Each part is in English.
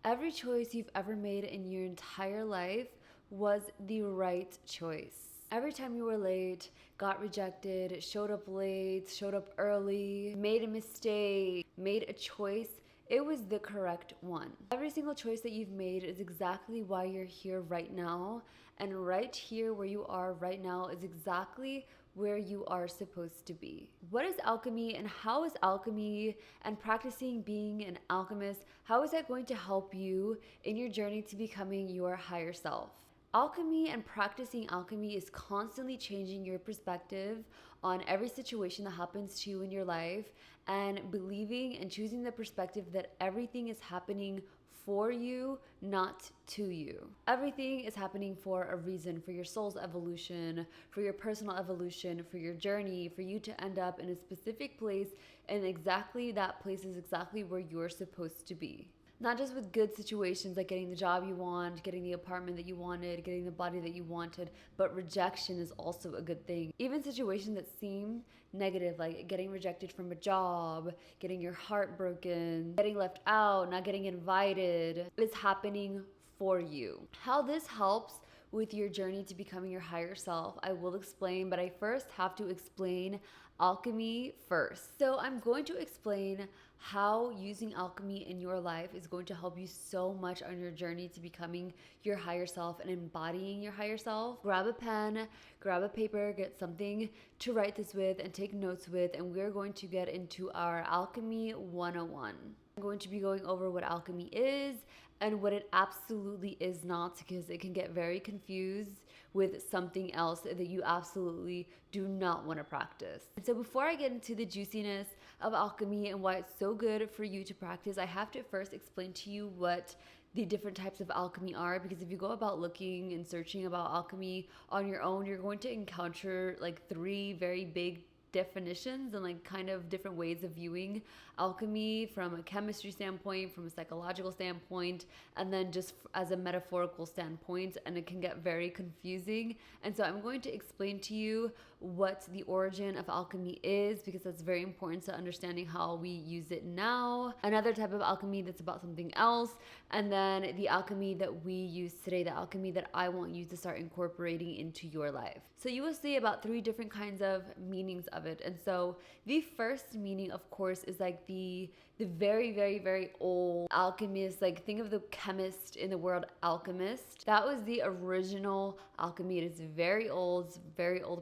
Every choice you've ever made in your entire life was the right choice. Every time you were late, got rejected, showed up late, showed up early, made a mistake, made a choice, it was the correct one. Every single choice that you've made is exactly why you're here right now. And right here where you are right now is exactly where you are supposed to be. What is alchemy, and how is alchemy and practicing being an alchemist, how is that going to help you in your journey to becoming your higher self? Alchemy and practicing alchemy is constantly changing your perspective on every situation that happens to you in your life, and believing and choosing the perspective that everything is happening for you, not to you. Everything is happening for a reason, for your soul's evolution, for your personal evolution, for your journey, for you to end up in a specific place, and exactly that place is exactly where you're supposed to be. Not just with good situations like getting the job you want, getting the apartment that you wanted, getting the body that you wanted, but rejection is also a good thing. Even situations that seem negative, like getting rejected from a job, getting your heart broken, getting left out, not getting invited, is happening for you. How this helps with your journey to becoming your higher self, I will explain, but I first have to explain alchemy first. So I'm going to explain how using alchemy in your life is going to help you so much on your journey to becoming your higher self and embodying your higher self. Grab a pen, grab a paper, get something to write this with and take notes with, and we're going to get into our Alchemy 101. I'm going to be going over what alchemy is and what it absolutely is not, because it can get very confused with something else that you absolutely do not want to practice. And so before I get into the juiciness of alchemy and why it's so good for you to practice, I have to first explain to you what the different types of alchemy are, because if you go about looking and searching about alchemy on your own, you're going to encounter like three very big definitions and like kind of different ways of viewing alchemy from a chemistry standpoint, from a psychological standpoint, and then just as a metaphorical standpoint, and it can get very confusing. And so I'm going to explain to you what the origin of alchemy is, because that's very important to understanding how we use it now, another type of alchemy that's about something else, and then the alchemy that we use today, the alchemy that I want you to start incorporating into your life. So you will see about three different kinds of meanings of it. And so the first meaning, of course, is like the very, very, very old alchemist. Like think of the chemist in the word alchemist. That was the original alchemy. It is very old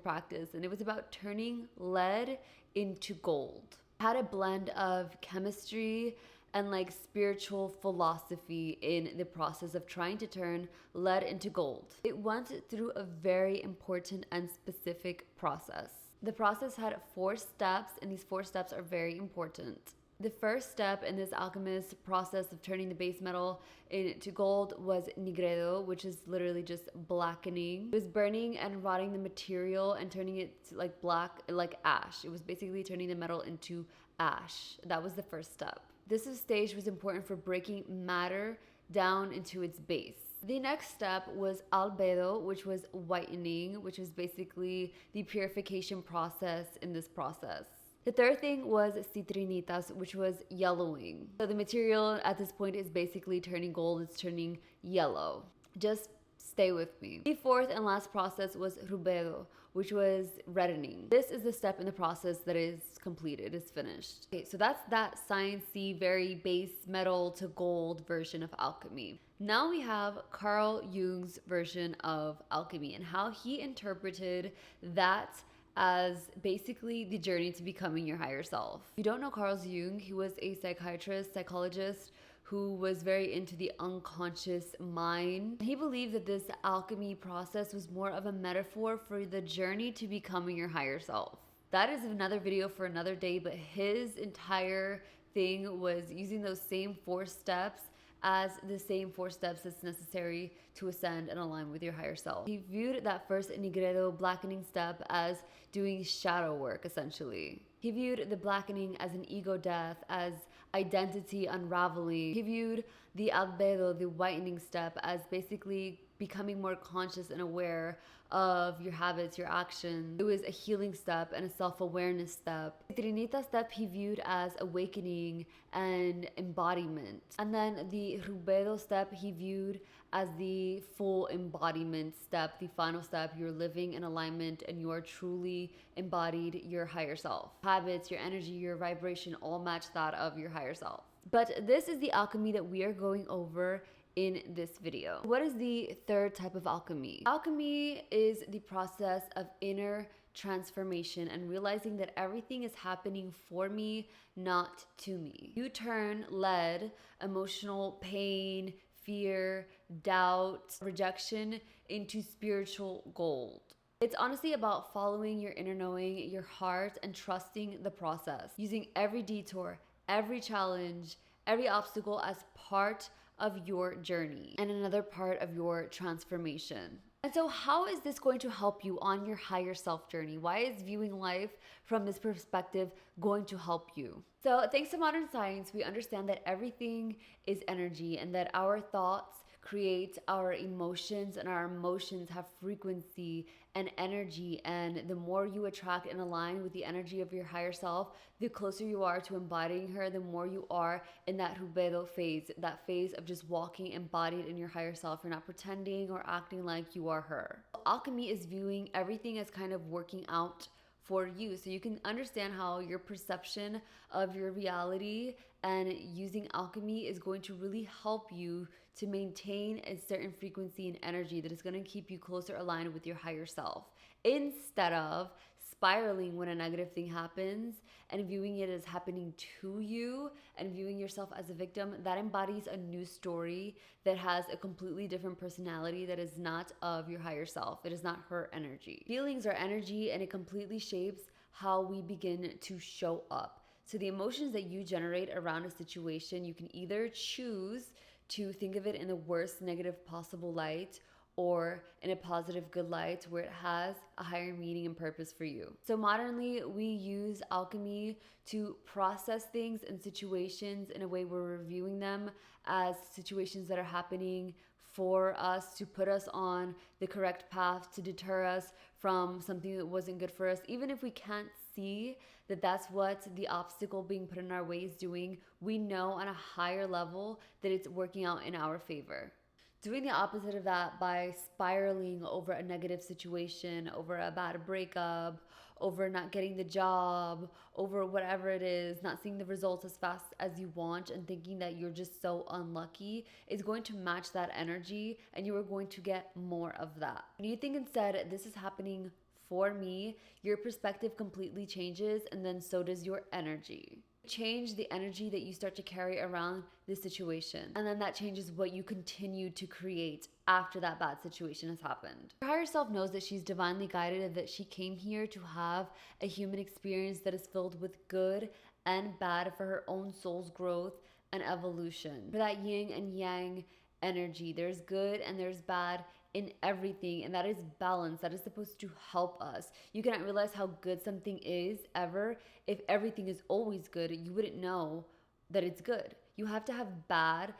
practice. And it was about turning lead into gold. It had a blend of chemistry and like spiritual philosophy in the process of trying to turn lead into gold. It went through a very important and specific process. The process had 4 steps, and these 4 steps are very important. The first step in this alchemist process of turning the base metal into gold was nigredo, which is literally just blackening. It was burning and rotting the material and turning it to like black, like ash. It was basically turning the metal into ash. That was the first step. This stage was important for breaking matter down into its base. The next step was albedo, which was whitening, which was basically the purification process in this process. The third thing was citrinitas, which was yellowing. So the material at this point is basically turning gold, it's turning yellow. Just stay with me. The fourth and last process was rubedo, which was reddening. This is the step in the process that is completed, is finished. Okay, so that's that sciencey, very base metal to gold version of alchemy. Now we have Carl Jung's version of alchemy and how he interpreted that as basically the journey to becoming your higher self. If you don't know Carl Jung, he was a psychiatrist, psychologist who was very into the unconscious mind. He believed that this alchemy process was more of a metaphor for the journey to becoming your higher self. That is another video for another day, but his entire thing was using those same 4 steps as the same 4 steps that's necessary to ascend and align with your higher self. He viewed that first nigredo blackening step as doing shadow work, essentially. He viewed the blackening as an ego death, as identity unraveling. He viewed the albedo, the whitening step, as basically becoming more conscious and aware of your habits, your actions. It was a healing step and a self-awareness step. The Trinita step he viewed as awakening and embodiment. And then the Rubedo step he viewed as the full embodiment step, the final step. You're living in alignment and you are truly embodied your higher self. Habits, your energy, your vibration all match that of your higher self. But this is the alchemy that we are going over in this video. What is the third type of alchemy? Alchemy is the process of inner transformation and realizing that everything is happening for me, not to me. You turn lead, emotional pain, fear, doubt, rejection into spiritual gold. It's honestly about following your inner knowing, your heart, and trusting the process. Using every detour, every challenge, every obstacle as part of your journey and another part of your transformation. And so how is this going to help you on your higher self journey? Why is viewing life from this perspective going to help you? So thanks to modern science, we understand that everything is energy and that our thoughts create our emotions and our emotions have frequency and energy, and the more you attract and align with the energy of your higher self, the closer you are to embodying her, the more you are in that rubedo phase, that phase of just walking embodied in your higher self. You're not pretending or acting like you are her. Alchemy is viewing everything as kind of working out for you, so you can understand how your perception of your reality and using alchemy is going to really help you to maintain a certain frequency and energy that is going to keep you closer aligned with your higher self, instead of spiraling when a negative thing happens and viewing it as happening to you and viewing yourself as a victim. That embodies a new story that has a completely different personality that is not of your higher self. It is not her energy. Feelings are energy, and it completely shapes how we begin to show up. So the emotions that you generate around a situation, you can either choose to think of it in the worst negative possible light or in a positive good light where it has a higher meaning and purpose for you. So modernly, we use alchemy to process things and situations in a way where we're viewing them as situations that are happening for us to put us on the correct path, to deter us from something that wasn't good for us. Even if we can't see that that's what the obstacle being put in our way is doing, we know on a higher level that it's working out in our favor. Doing the opposite of that by spiraling over a negative situation, over a bad breakup, over not getting the job, over whatever it is, not seeing the results as fast as you want and thinking that you're just so unlucky, is going to match that energy, and you are going to get more of that. When you think instead, this is happening for me, your perspective completely changes, and then so does your energy. Change the energy that you start to carry around this situation, and then that changes what you continue to create after that bad situation has happened. Your higher self knows that she's divinely guided and that she came here to have a human experience that is filled with good and bad for her own soul's growth and evolution. For that yin and yang energy, there's good and there's bad in everything, and that is balance. That is supposed to help us. You cannot realize how good something is ever if everything is always good. You wouldn't know that it's good. You have to have bad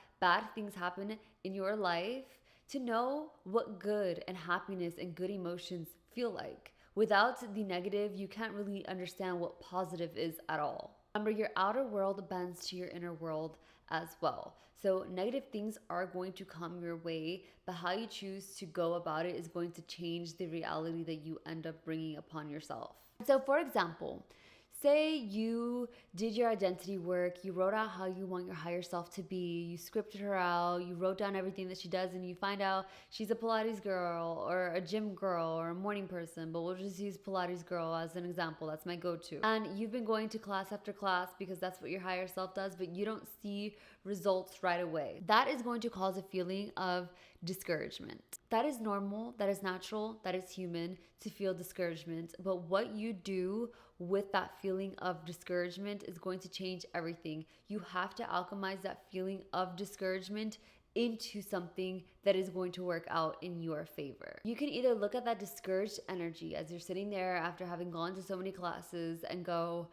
things happen in your life to know what good and happiness and good emotions feel like. Without the negative, you can't really understand what positive is at all. Remember, your outer world bends to your inner world as well. So negative things are going to come your way, but how you choose to go about it is going to change the reality that you end up bringing upon yourself. So for example, say you did your identity work, you wrote out how you want your higher self to be, you scripted her out, you wrote down everything that she does, and you find out she's a Pilates girl or a gym girl or a morning person, but we'll just use Pilates girl as an example. That's my go-to. And you've been going to class after class because that's what your higher self does, but you don't see results right away. That is going to cause a feeling of discouragement. That is normal, that is natural, that is human to feel discouragement. But what you do with that feeling of discouragement is going to change everything. You have to alchemize that feeling of discouragement into something that is going to work out in your favor. You can either look at that discouraged energy as you're sitting there after having gone to so many classes and go,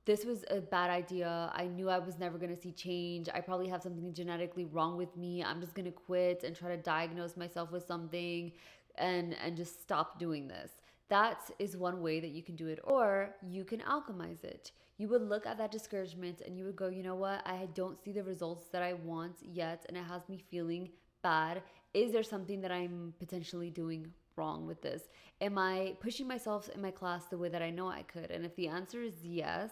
this was a bad idea. I knew I was never going to see change. I probably have something genetically wrong with me. I'm just going to quit and try to diagnose myself with something and just stop doing this. That is one way that you can do it. Or you can alchemize it. You would look at that discouragement and you would go, you know what? I don't see the results that I want yet, and it has me feeling bad. Is there something that I'm potentially doing wrong with this? Am I pushing myself in my class the way that I know I could? And if the answer is yes,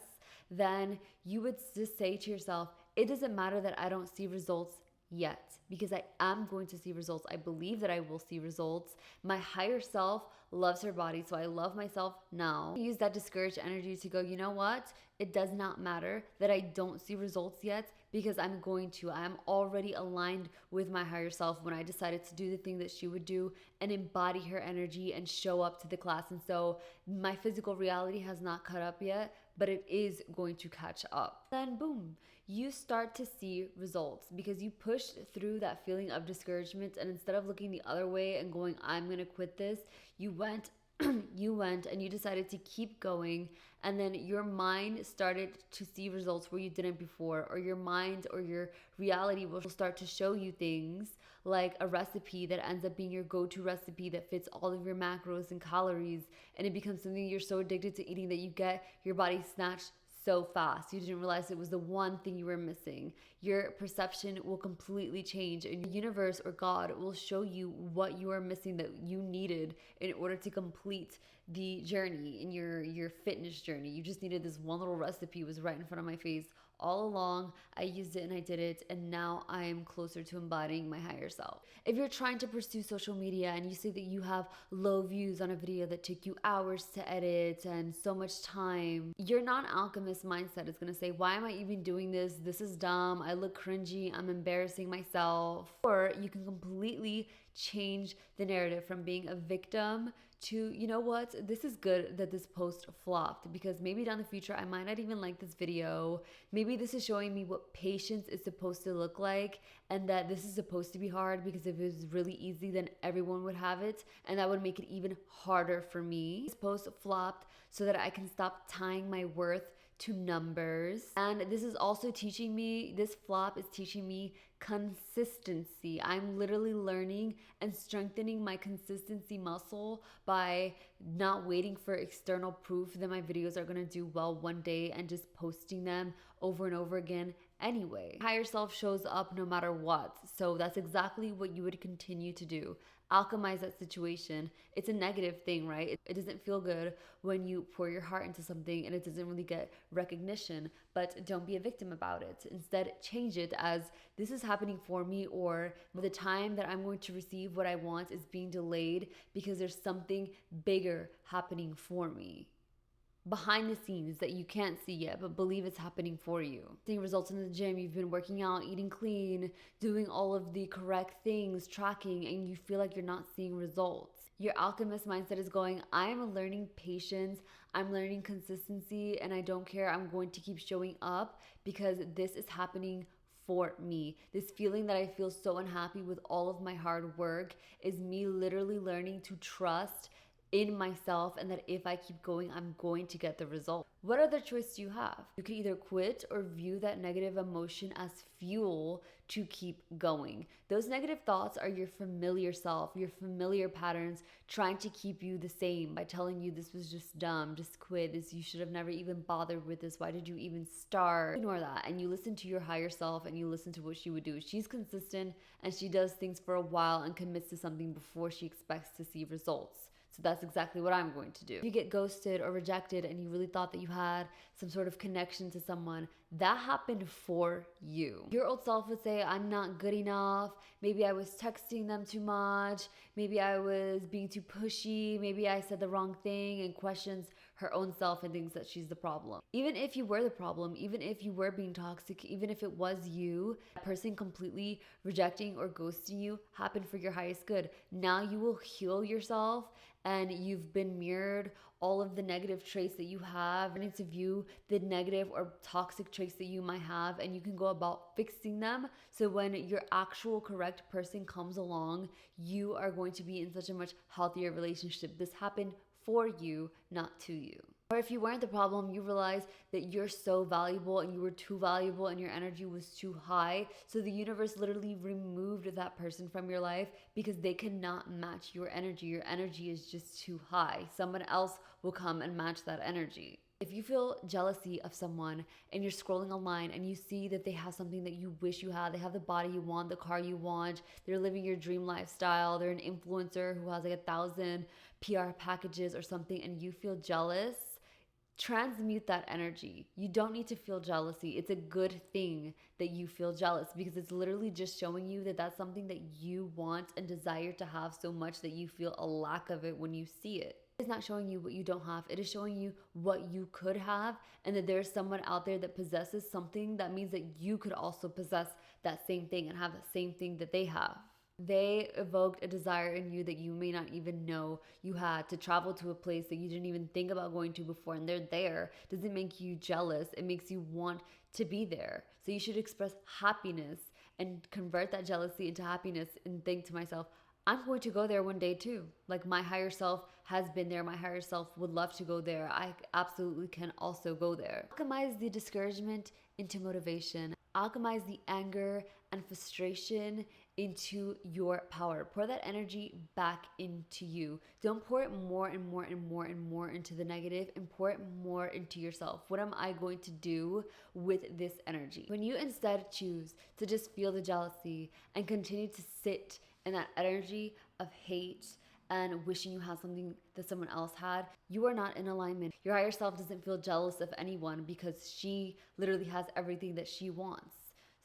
then you would just say to yourself, it doesn't matter that I don't see results yet, because I am going to see results. I believe that I will see results. My higher self loves her body, so I love myself now. Use that discouraged energy to go, you know what? It does not matter that I don't see results yet, because I'm going to. I'm already aligned with my higher self when I decided to do the thing that she would do and embody her energy and show up to the class. And so my physical reality has not caught up yet, but it is going to catch up. Then boom, you start to see results because you pushed through that feeling of discouragement, and instead of looking the other way and going, I'm gonna quit this, you went and you decided to keep going, and then your mind started to see results where you didn't before, or your mind or your reality will start to show you things like a recipe that ends up being your go-to recipe that fits all of your macros and calories, and it becomes something you're so addicted to eating that you get your body snatched so fast. You didn't realize it was the one thing you were missing. Your perception will completely change, and the universe or God will show you what you are missing that you needed in order to complete the journey in your fitness journey. You just needed this one little recipe. It was right in front of my face all along. I used it and I did it, and now I am closer to embodying my higher self. If you're trying to pursue social media and you see that you have low views on a video that took you hours to edit and so much time, your non-alchemist mindset is going to say, why am I even doing this? This is dumb. I look cringy. I'm embarrassing myself. Or you can completely change the narrative from being a victim to, you know what, this is good that this post flopped, because maybe down the future I might not even like this video. Maybe this is showing me what patience is supposed to look like, and that this is supposed to be hard, because if it was really easy then everyone would have it, and that would make it even harder for me. This post flopped so that I can stop tying my worth to numbers. And this is also teaching me, this flop is teaching me consistency. I'm literally learning and strengthening my consistency muscle by not waiting for external proof that my videos are gonna do well one day and just posting them over and over again anyway. Higher self shows up no matter what. So that's exactly what you would continue to do. Alchemize that situation. It's a negative thing, right? It doesn't feel good when you pour your heart into something and it doesn't really get recognition, but don't be a victim about it. Instead, change it as, this is happening for me, or the time that I'm going to receive what I want is being delayed because there's something bigger happening for me behind the scenes that you can't see yet, but believe it's happening for you. Seeing results in the gym, you've been working out, eating clean, doing all of the correct things, tracking, and you feel like you're not seeing results. Your alchemist mindset is going, I'm learning patience, I'm learning consistency, and I don't care. I'm going to keep showing up because this is happening for me. This feeling that I feel so unhappy with all of my hard work is me literally learning to trust in myself, and that if I keep going, I'm going to get the result. What other choice do you have? You can either quit or view that negative emotion as fuel to keep going. Those negative thoughts are your familiar self, your familiar patterns trying to keep you the same by telling you this was just dumb, just quit, this, you should have never even bothered with this, why did you even start? Ignore that, and you listen to your higher self and you listen to what she would do. She's consistent and she does things for a while and commits to something before she expects to see results. So that's exactly what I'm going to do. If you get ghosted or rejected and you really thought that you had some sort of connection to someone, that happened for you. Your old self would say, I'm not good enough. Maybe I was texting them too much. Maybe I was being too pushy. Maybe I said the wrong thing, and questions her own self and thinks that she's the problem. Even if you were the problem, even if you were being toxic, even if it was you, that person completely rejecting or ghosting you happened for your highest good. Now you will heal yourself, and you've been mirrored all of the negative traits that you have. You need to view the negative or toxic traits that you might have, and you can go about fixing them. So when your actual correct person comes along, you are going to be in such a much healthier relationship. This happened for you, not to you. Or if you weren't the problem, you realize that you're so valuable and you were too valuable and your energy was too high. So the universe literally removed that person from your life because they cannot match your energy. Your energy is just too high. Someone else will come and match that energy. If you feel jealousy of someone and you're scrolling online and you see that they have something that you wish you had, they have the body you want, the car you want, they're living your dream lifestyle, they're an influencer who has like 1,000 PR packages or something, and you feel jealous, transmute that energy. You don't need to feel jealousy. It's a good thing that you feel jealous because it's literally just showing you that that's something that you want and desire to have so much that you feel a lack of it when you see it. It's not showing you what you don't have. It is showing you what you could have, and that there's someone out there that possesses something that means that you could also possess that same thing and have the same thing that they have. They evoked a desire in you that you may not even know you had, to travel to a place that you didn't even think about going to before, and they're there. Doesn't make you jealous. It makes you want to be there. So you should express happiness and convert that jealousy into happiness and think to myself, I'm going to go there one day too. Like, my higher self has been there. My higher self would love to go there. I absolutely can also go there. Alchemize the discouragement into motivation. Alchemize the anger and frustration into your power. Pour that energy back into you. Don't pour it more and more and more and more into the negative, and pour it more into yourself. What am I going to do with this energy? When you instead choose to just feel the jealousy and continue to sit in that energy of hate and wishing you had something that someone else had, you are not in alignment. Your higher self doesn't feel jealous of anyone because she literally has everything that she wants.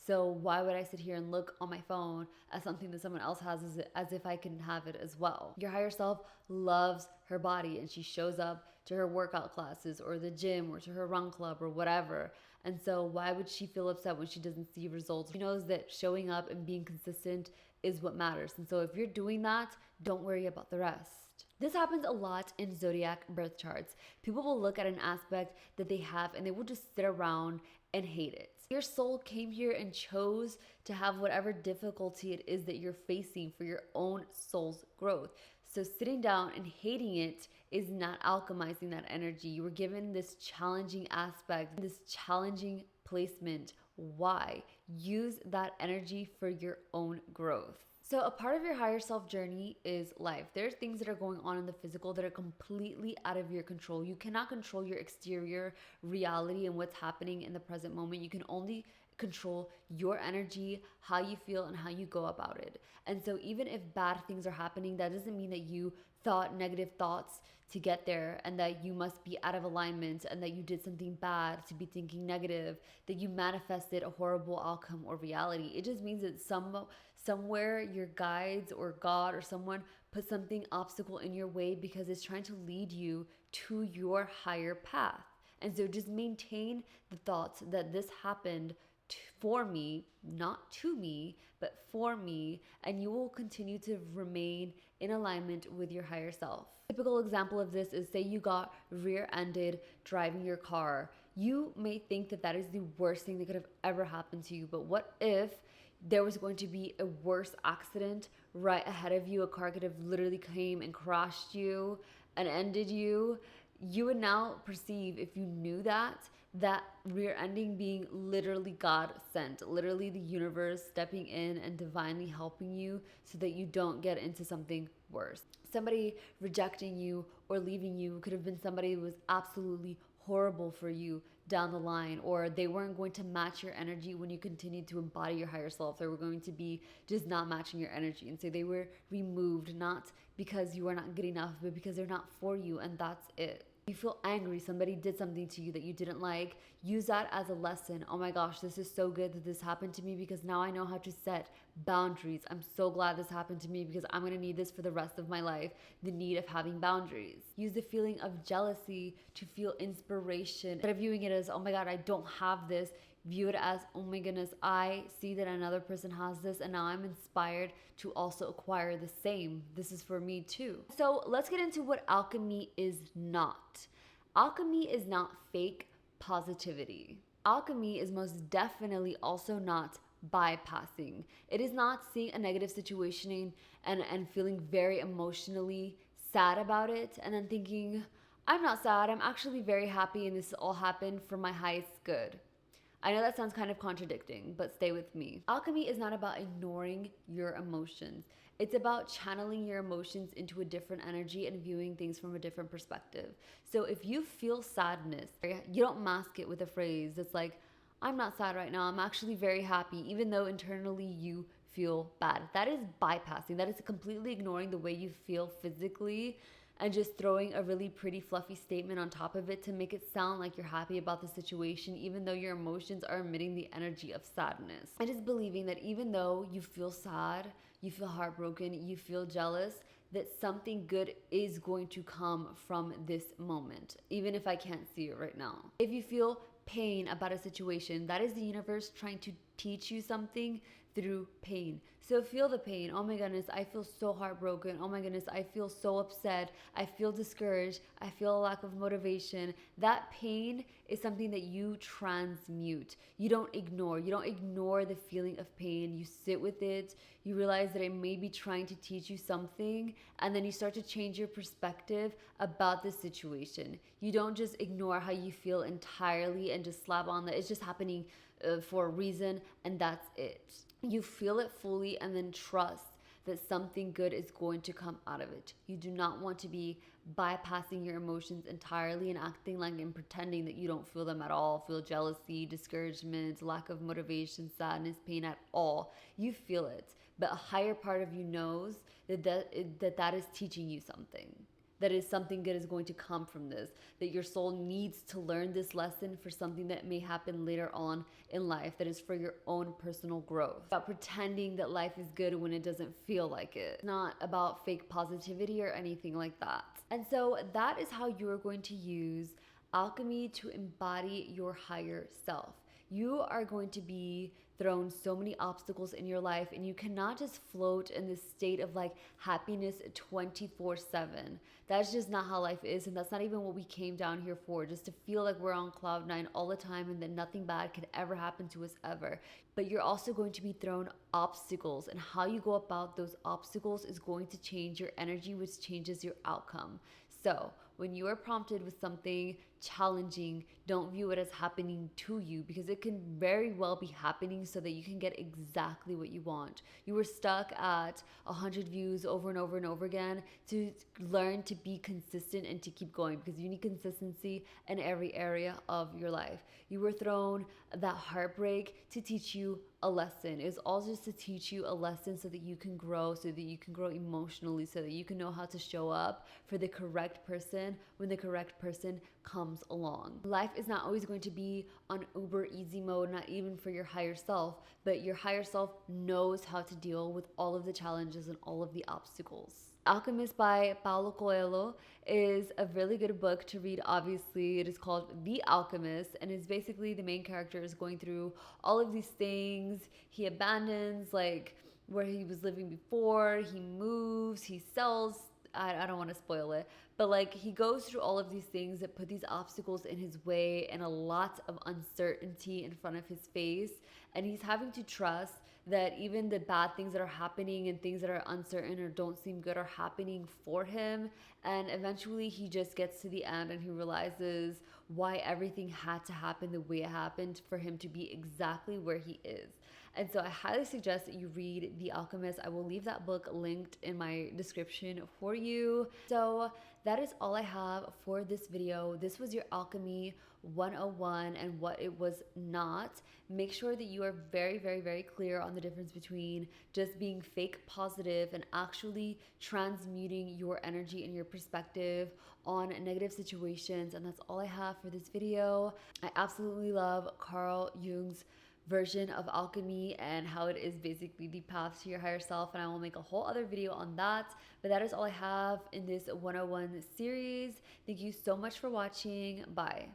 So why would I sit here and look on my phone at something that someone else has as if I can have it as well? Your higher self loves her body, and she shows up to her workout classes or the gym or to her run club or whatever. And so why would she feel upset when she doesn't see results? She knows that showing up and being consistent is what matters. And so if you're doing that, don't worry about the rest. This happens a lot in zodiac birth charts. People will look at an aspect that they have and they will just sit around and hate it. Your soul came here and chose to have whatever difficulty it is that you're facing for your own soul's growth. So sitting down and hating it is not alchemizing that energy. You were given this challenging aspect, this challenging placement. Why? Use that energy for your own growth. So a part of your higher self journey is life. There's things that are going on in the physical that are completely out of your control. You cannot control your exterior reality and what's happening in the present moment. You can only control your energy, how you feel, and how you go about it. And so even if bad things are happening, that doesn't mean that you thought negative thoughts to get there and that you must be out of alignment and that you did something bad to be thinking negative, that you manifested a horrible outcome or reality. It just means that somewhere your guides or God or someone put something obstacle in your way because it's trying to lead you to your higher path. And so just maintain the thoughts that this happened for me, not to me, but for me, and you will continue to remain in alignment with your higher self. Typical example of this is, say you got rear-ended driving your car. You may think that that is the worst thing that could have ever happened to you, but what if there was going to be a worse accident right ahead of you? A car could have literally came and crashed you and ended you. You would now perceive, if you knew that rear ending being literally God sent, literally the universe stepping in and divinely helping you so that you don't get into something worse. Somebody rejecting you or leaving you could have been somebody who was absolutely horrible for you down the line, or they weren't going to match your energy when you continued to embody your higher self. They were going to be just not matching your energy, and so they were removed, not because you are not good enough, but because they're not for you, and that's it. You feel angry, somebody did something to you that you didn't like, use that as a lesson. Oh my gosh, this is so good that this happened to me because now I know how to set boundaries. I'm so glad this happened to me because I'm gonna need this for the rest of my life, the need of having boundaries. Use the feeling of jealousy to feel inspiration. Instead of viewing it as, oh my God, I don't have this, view it as, oh my goodness, I see that another person has this and now I'm inspired to also acquire the same. This is for me too. So let's get into what alchemy is not. Alchemy is not fake positivity. Alchemy is most definitely also not bypassing. It is not seeing a negative situation and feeling very emotionally sad about it and then thinking, I'm not sad, I'm actually very happy and this all happened for my highest good. I know that sounds kind of contradicting, but stay with me. Alchemy is not about ignoring your emotions. It's about channeling your emotions into a different energy and viewing things from a different perspective. So if you feel sadness, you don't mask it with a phrase that's like, I'm not sad right now, I'm actually very happy, even though internally you feel bad. That is bypassing. That is completely ignoring the way you feel physically and just throwing a really pretty fluffy statement on top of it to make it sound like you're happy about the situation, even though your emotions are emitting the energy of sadness. It is believing that even though you feel sad, you feel heartbroken, you feel jealous, that something good is going to come from this moment, even if I can't see it right now. If you feel pain about a situation, that is the universe trying to teach you something through pain. So feel the pain. Oh my goodness, I feel so heartbroken. Oh my goodness, I feel so upset. I feel discouraged. I feel a lack of motivation. That pain is something that you transmute. You don't ignore. You don't ignore the feeling of pain. You sit with it. You realize that it may be trying to teach you something, and then you start to change your perspective about the situation. You don't just ignore how you feel entirely and just slap on that it's just happening for a reason and that's it. You feel it fully and then trust that something good is going to come out of it. You do not want to be bypassing your emotions entirely and acting like and pretending that you don't feel them at all. Feel jealousy, discouragement, lack of motivation, sadness, pain at all. You feel it, but a higher part of you knows that is teaching you something. That is something good is going to come from this, that your soul needs to learn this lesson for something that may happen later on in life, that is for your own personal growth. About pretending that life is good when it doesn't feel like it. It's not about fake positivity or anything like that. And so that is how you are going to use alchemy to embody your higher self. You are going to be thrown so many obstacles in your life, and you cannot just float in this state of like happiness 24/7. That's just not how life is, and that's not even what we came down here for, just to feel like we're on cloud nine all the time and that nothing bad could ever happen to us ever. But you're also going to be thrown obstacles, and how you go about those obstacles is going to change your energy, which changes your outcome. So when you are prompted with something challenging, don't view it as happening to you, because it can very well be happening so that you can get exactly what you want. You were stuck at 100 views over and over and over again to learn to be consistent and to keep going, because you need consistency in every area of your life. You were thrown that heartbreak to teach you a lesson. It was all just to teach you a lesson so that you can grow, so that you can grow emotionally, so that you can know how to show up for the correct person when the correct person comes along. Life is not always going to be on uber easy mode, not even for your higher self, but your higher self knows how to deal with all of the challenges and all of the obstacles. Alchemist by Paulo Coelho is a really good book to read. Obviously, it is called The Alchemist, and it's basically the main character is going through all of these things. He abandons like where he was living before, he moves, he sells. I don't want to spoil it, but like he goes through all of these things that put these obstacles in his way and a lot of uncertainty in front of his face, and he's having to trust that even the bad things that are happening and things that are uncertain or don't seem good are happening for him. And eventually he just gets to the end and he realizes why everything had to happen the way it happened for him to be exactly where he is. And so I highly suggest that you read The Alchemist. I will leave that book linked in my description for you. So that is all I have for this video. This was your Alchemy 101 and what it was not. Make sure that you are very, very, very clear on the difference between just being fake positive and actually transmuting your energy and your perspective on negative situations. And that's all I have for this video. I absolutely love Carl Jung's version of alchemy and how it is basically the path to your higher self, and I will make a whole other video on that. But that is all I have in this 101 series. Thank you so much for watching. Bye.